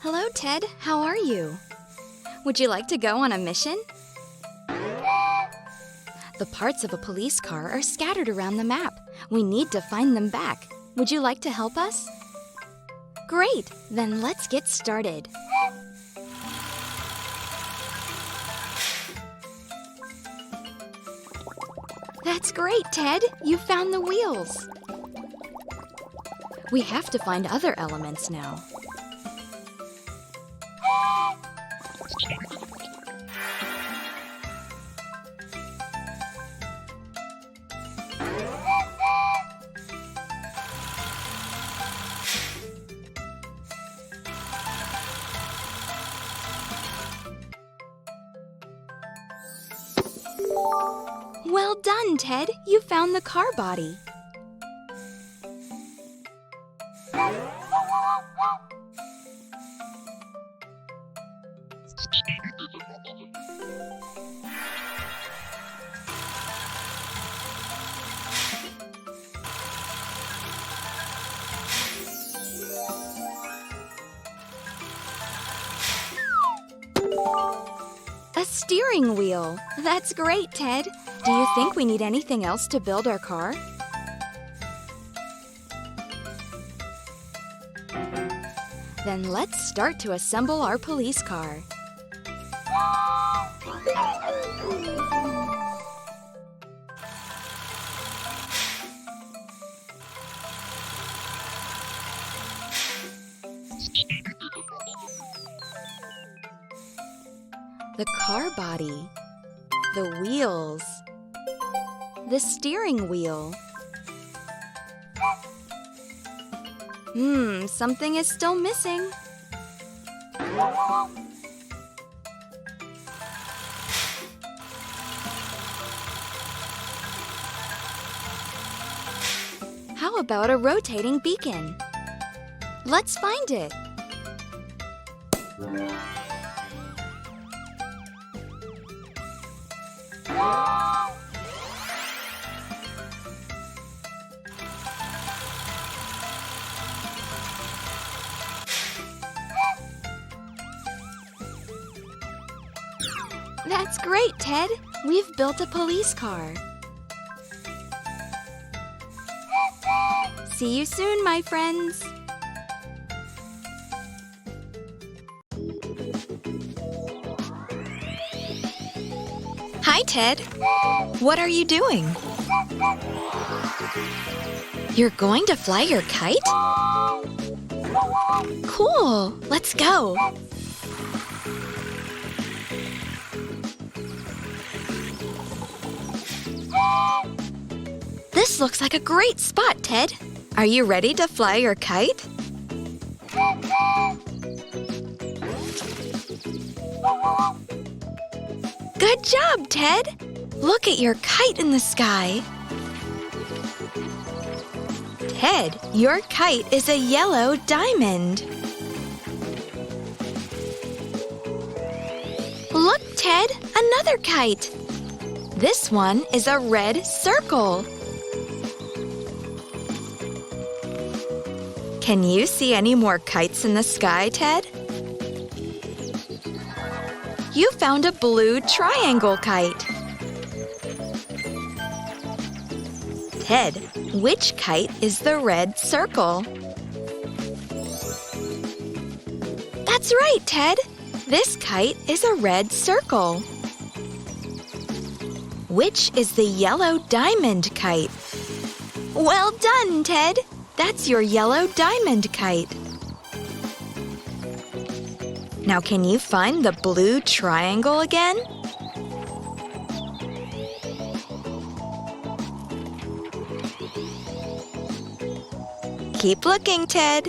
Hello, Ted. How are you? Would you like to go on a mission? The parts of a police car are scattered around the map. We need to find them back. Would you like to help us? Great! Then let's get started. That's great, Ted! You found the wheels. We have to find other elements now. Well done, Ted! You found the car body. A steering wheel! That's great, Ted! Do you think we need anything else to build our car? Then let's start to assemble our police car. The car body, the wheels, the steering wheel. Something is still missing. How about a rotating beacon? Let's find it. That's great, Ted! We've built a police car. See you soon, my friends! Hi, Ted! What are you doing? You're going to fly your kite? Cool! Let's go! This looks like a great spot, Ted. Are you ready to fly your kite? Good job, Ted! Look at your kite in the sky. Ted, your kite is a yellow diamond. Look, Ted, another kite. This one is a red circle. Can you see any more kites in the sky, Ted? You found a blue triangle kite. Ted, which kite is the red circle? That's right, Ted. This kite is a red circle. Which is the yellow diamond kite? Well done, Ted! That's your yellow diamond kite. Now can you find the blue triangle again? Keep looking, Ted.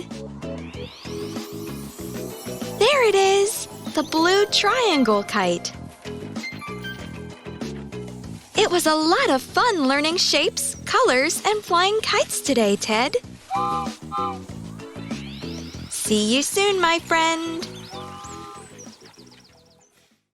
There it is! The blue triangle kite. It was a lot of fun learning shapes, colors, and flying kites today, Ted. See you soon, my friend.